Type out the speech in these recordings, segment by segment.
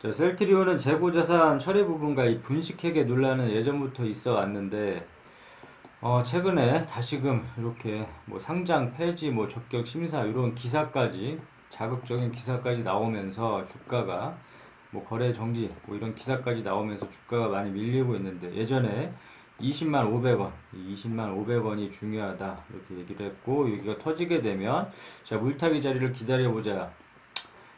자, 셀트리온은 재고자산 처리 부분과 이 분식회계 논란은 예전부터 있어 왔는데, 최근에 다시금 이렇게 뭐 상장 폐지, 뭐 적격 심사 이런 기사까지, 자극적인 기사까지 나오면서 주가가 뭐 거래 정지 뭐 이런 기사까지 나오면서 주가가 많이 밀리고 있는데, 예전에 20만 500원, 20만 500원이 중요하다 이렇게 얘기를 했고, 여기가 터지게 되면 자, 물타기 자리를 기다려보자.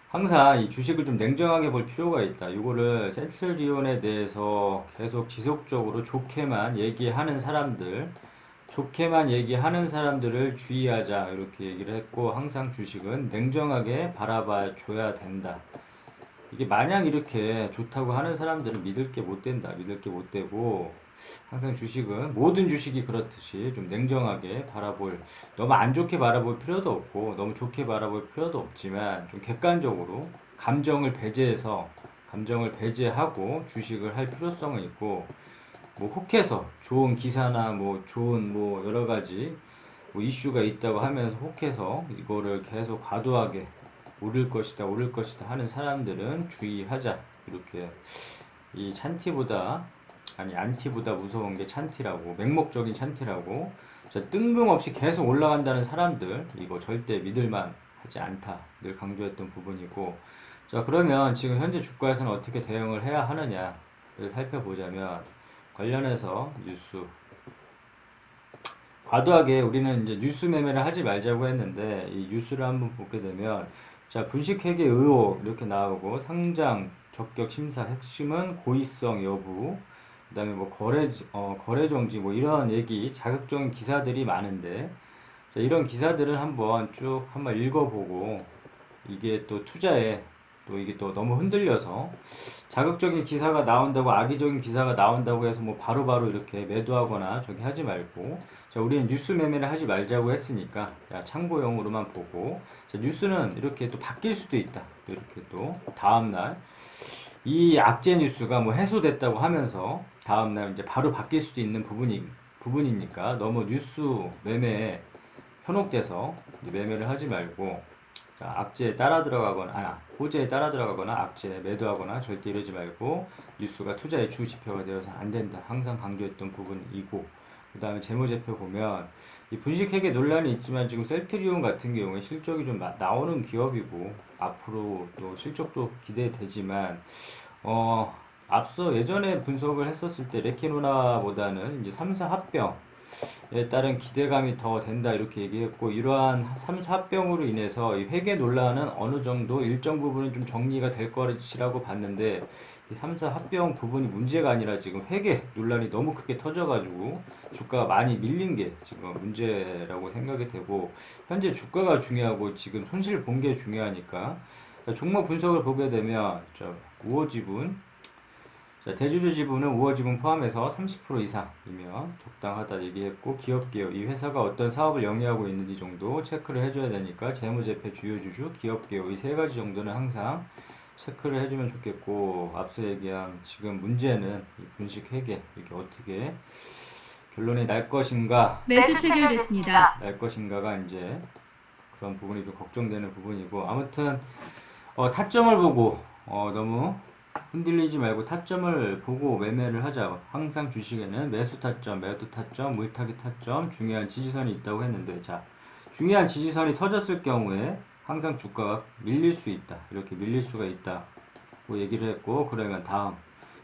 항상 이 주식을 좀 냉정하게 볼 필요가 있다. 이거를 센트럴리온에 대해서 계속 지속적으로 좋게만 얘기하는 사람들을 주의하자 이렇게 얘기를 했고, 항상 주식은 냉정하게 바라봐 줘야 된다. 이게 마냥 이렇게 좋다고 하는 사람들은 믿을 게 못 된다. 믿을 게 못 되고, 항상 주식은 모든 주식이 그렇듯이 좀 냉정하게 너무 안 좋게 바라볼 필요도 없고 너무 좋게 바라볼 필요도 없지만, 좀 객관적으로 감정을 배제하고 주식을 할 필요성은 있고, 뭐 혹해서 좋은 기사나 뭐 좋은 뭐 여러 가지 뭐 이슈가 있다고 하면서 혹해서 이거를 계속 과도하게 오를 것이다 하는 사람들은 주의하자. 이렇게 이 찬티보다 아니 안티보다 무서운 게 찬티라고, 맹목적인 찬티라고. 자, 뜬금없이 계속 올라간다는 사람들 이거 절대 믿을만 하지 않다 늘 강조했던 부분이고. 자, 그러면 지금 현재 주가에서는 어떻게 대응을 해야 하느냐 살펴보자면, 관련해서 과도하게 우리는 이제 뉴스 매매를 하지 말자고 했는데, 이 뉴스를 한번 보게 되면 자, 분식회계 의혹 이렇게 나오고, 상장 적격 심사 핵심은 고의성 여부, 그다음에 뭐 거래 정지 뭐 이런 얘기, 자극적인 기사들이 많은데, 자, 이런 기사들은 한번 읽어보고, 이게 또 투자에 또 이게 또 너무 흔들려서 자극적인 기사가 나온다고, 악의적인 기사가 나온다고 해서 뭐 바로바로 이렇게 매도하거나 저기 하지 말고, 자, 우리는 뉴스 매매를 하지 말자고 했으니까 자, 참고용으로만 보고. 자, 뉴스는 이렇게 또 바뀔 수도 있다. 이렇게 또 다음날 이 악재 뉴스가 뭐 해소됐다고 하면서 다음날 이제 바로 바뀔 수도 있는 부분이니까, 너무 뉴스 매매에 현혹돼서 매매를 하지 말고, 자, 악재에 따라 들어가거나, 호재에 따라 들어가거나 악재에 매도하거나 절대 이러지 말고, 뉴스가 투자의 주 지표가 되어서 안 된다. 항상 강조했던 부분이고, 그 다음에 재무제표 보면 이 분식회계 논란이 있지만, 지금 셀트리온 같은 경우에 실적이 좀 나오는 기업이고, 앞으로 또 실적도 기대되지만, 앞서 예전에 분석을 했었을 때 레키노나보다는 이제 3사 합병 에 따른 기대감이 더 된다 이렇게 얘기했고, 이러한 3, 4병으로 인해서 이 회계 논란은 어느 정도 일정 부분은 좀 정리가 될 것이라고 봤는데, 이 3사 합병 부분이 문제가 아니라 지금 회계 논란이 너무 크게 터져가지고 주가가 많이 밀린 게 지금 문제라고 생각이 되고, 현재 주가가 중요하고 지금 손실 본 게 중요하니까. 종목 분석을 보게 되면 우호지분, 자, 대주주 지분은 우호 지분 포함해서 30% 이상이면 적당하다 얘기했고, 기업개요, 이 회사가 어떤 사업을 영위하고 있는지 정도 체크를 해줘야 되니까 재무제표, 주요주주, 기업개요 이 세 가지 정도는 항상 체크를 해주면 좋겠고, 앞서 얘기한 지금 문제는 이 분식회계 이게 어떻게 결론이 매수 체결됐습니다. 날 것인가가 이제 그런 부분이 좀 걱정되는 부분이고, 아무튼 타점을 보고 너무 흔들리지 말고 타점을 보고 매매를 하자. 항상 주식에는 매수 타점, 매도 타점, 물타기 타점, 중요한 지지선이 있다고 했는데, 자, 중요한 지지선이 터졌을 경우에 항상 주가가 밀릴 수 있다. 이렇게 밀릴 수가 있다고 얘기를 했고, 그러면 다음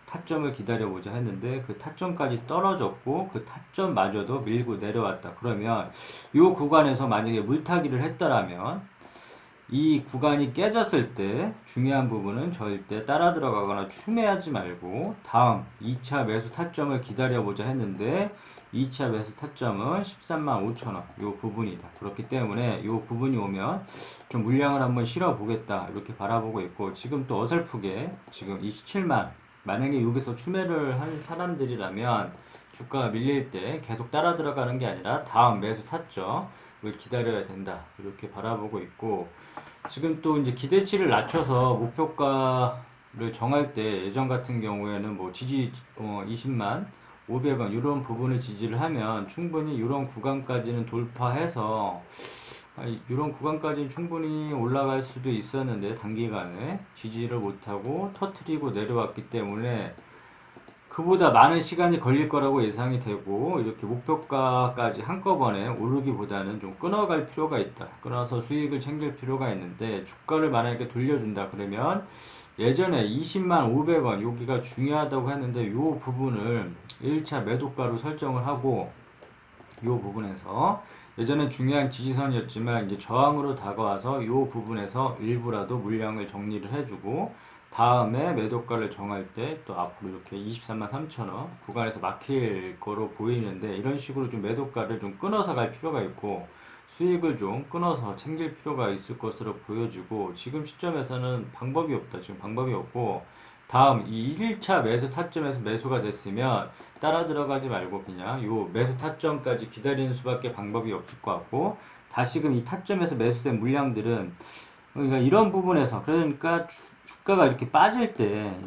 타점을 기다려보자 했는데, 그 타점까지 떨어졌고 그 타점마저도 밀고 내려왔다. 그러면 이 구간에서 만약에 물타기를 했다라면, 이 구간이 깨졌을 때 중요한 부분은 절대 따라 들어가거나 추매하지 말고 다음 2차 매수 타점을 기다려보자 했는데, 2차 매수 타점은 13만 5천원 요 부분이다. 그렇기 때문에 요 부분이 오면 좀 물량을 한번 실어 보겠다 이렇게 바라보고 있고, 지금 또 어설프게 지금 27만, 만약에 여기서 추매를 한 사람들이라면 주가가 밀릴 때 계속 따라 들어가는 게 아니라 다음 매수 타점을 기다려야 된다 이렇게 바라보고 있고, 지금 또 이제 기대치를 낮춰서 목표가를 정할 때, 예전 같은 경우에는 뭐 지지 20만 500원 이런 부분을 지지를 하면 충분히 이런 구간까지는 돌파해서 이런 구간까지는 충분히 올라갈 수도 있었는데 단기간에 지지를 못하고 터트리고 내려왔기 때문에 그보다 많은 시간이 걸릴 거라고 예상이 되고 이렇게 목표가까지 한꺼번에 오르기보다는 좀 끊어갈 필요가 있다. 끊어서 수익을 챙길 필요가 있는데 주가를 만약에 돌려준다 그러면 예전에 20만 500원 여기가 중요하다고 했는데 요 부분을 1차 매도가로 설정을 하고 요 부분에서 예전엔 중요한 지지선이었지만 이제 저항으로 다가와서 요 부분에서 일부라도 물량을 정리를 해주고 다음에 매도가를 정할 때 또 앞으로 이렇게 23만 3천원 구간에서 막힐 거로 보이는데 이런 식으로 좀 매도가를 좀 끊어서 갈 필요가 있고 수익을 좀 끊어서 챙길 필요가 있을 것으로 보여지고 지금 시점에서는 방법이 없다. 지금 방법이 없고 다음 이 1차 매수 타점에서 매수가 됐으면 따라 들어가지 말고 그냥 요 매수 타점까지 기다리는 수밖에 방법이 없을 것 같고 다시금 이 타점에서 매수된 물량들은 그러니까 이런 부분에서 그러니까 주가가 이렇게 빠질 때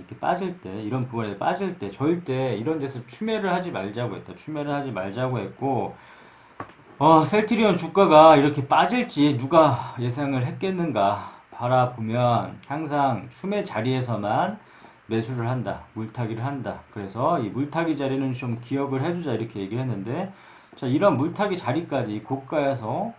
이런 부분에 빠질 때 절대 이런 데서 추매를 하지 말자고 했다. 추매를 하지 말자고 했고 셀트리온 주가가 이렇게 빠질지 누가 예상을 했겠는가 바라보면 항상 추매 자리에서만 매수를 한다. 물타기를 한다. 그래서 이 물타기 자리는 좀 기억을 해두자 이렇게 얘기를 했는데 자 이런 물타기 자리까지 고가에서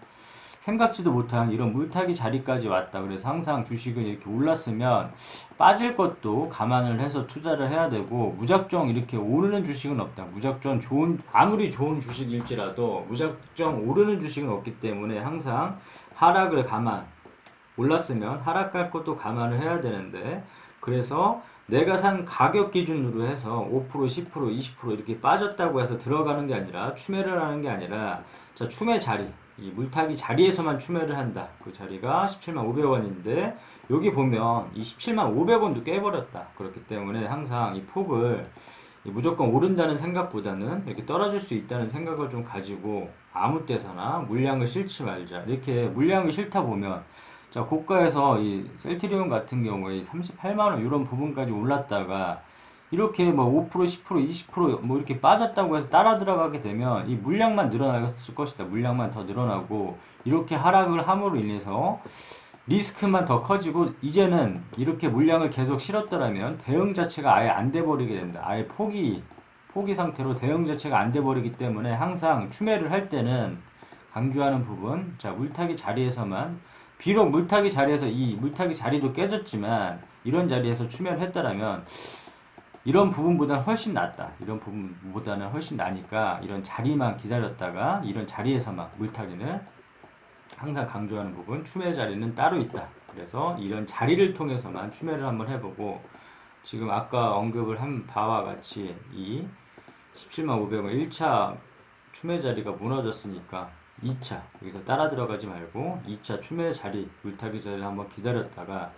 생각지도 못한 이런 물타기 자리까지 왔다. 그래서 항상 주식은 이렇게 올랐으면 빠질 것도 감안을 해서 투자를 해야 되고 무작정 이렇게 오르는 주식은 없다. 무작정 아무리 좋은 주식일지라도 무작정 오르는 주식은 없기 때문에 항상 하락을 올랐으면 하락할 것도 감안을 해야 되는데 그래서 내가 산 가격 기준으로 해서 5%, 10%, 20% 이렇게 빠졌다고 해서 들어가는 게 아니라 추매를 하는 게 아니라 자 추매 자리 이 물타기 자리에서만 추매를 한다. 그 자리가 17만 500원인데 여기 보면 이 17만 500원도 깨버렸다. 그렇기 때문에 항상 이 폭을 무조건 오른다는 생각보다는 이렇게 떨어질 수 있다는 생각을 좀 가지고 아무 때서나 물량을 싫지 말자. 이렇게 물량을 싫다 보면 자 고가에서 이 셀트리온 같은 경우에 38만원 이런 부분까지 올랐다가 이렇게 뭐 5%, 10%, 20%뭐 이렇게 빠졌다고 해서 따라 들어가게 되면 이 물량만 늘어났을 것이다. 물량만 더 늘어나고 이렇게 하락을 함으로 인해서 리스크만 더 커지고 이제는 이렇게 물량을 계속 실었더라면 대응 자체가 아예 안 돼 버리게 된다. 아예 포기 상태로 대응 자체가 안 돼 버리기 때문에 항상 추매를 할 때는 강조하는 부분 자 물타기 자리에서만 비록 물타기 자리에서 이 물타기 자리도 깨졌지만 이런 자리에서 추매를 했다라면 이런 부분보다는 훨씬 낫다. 이런 부분보다는 훨씬 나니까 이런 자리만 기다렸다가 이런 자리에서만 물타기는 항상 강조하는 부분 추매 자리는 따로 있다. 그래서 이런 자리를 통해서만 추매를 한번 해보고 지금 아까 언급을 한 바와 같이 이 17만 500원 1차 추매 자리가 무너졌으니까 2차 여기서 따라 들어가지 말고 2차 추매 자리 물타기 자리를 한번 기다렸다가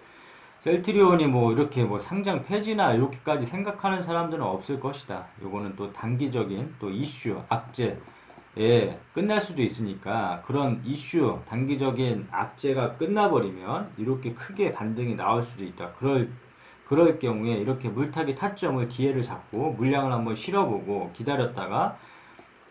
셀트리온이 뭐 이렇게 뭐 상장 폐지나 이렇게까지 생각하는 사람들은 없을 것이다. 요거는 또 단기적인 또 이슈, 악재에 끝날 수도 있으니까 그런 이슈, 단기적인 악재가 끝나버리면 이렇게 크게 반등이 나올 수도 있다. 그럴 경우에 이렇게 물타기 타점을 기회를 잡고 물량을 한번 실어보고 기다렸다가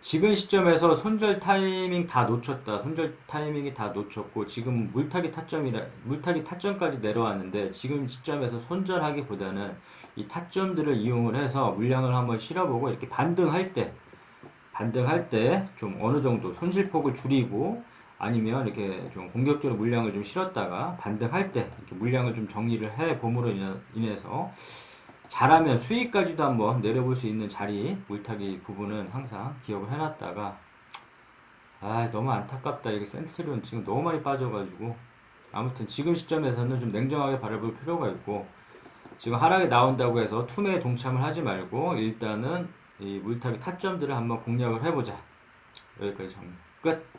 지금 시점에서 손절 타이밍 다 놓쳤다. 손절 타이밍이 다 놓쳤고 지금 물타기 타점까지 내려왔는데 지금 시점에서 손절하기보다는 이 타점들을 이용을 해서 물량을 한번 실어보고 이렇게 반등할 때 좀 어느 정도 손실폭을 줄이고 아니면 이렇게 좀 공격적으로 물량을 좀 실었다가 반등할 때 이렇게 물량을 좀 정리를 해 봄으로 인해서 잘하면 수익까지도 한번 내려볼 수 있는 자리 물타기 부분은 항상 기억을 해놨다가 너무 안타깝다. 이게 센트리온 지금 너무 많이 빠져가지고 아무튼 지금 시점에서는 좀 냉정하게 바라볼 필요가 있고 지금 하락에 나온다고 해서 투매에 동참을 하지 말고 일단은 이 물타기 타점들을 한번 공략을 해보자. 여기까지 정리 끝.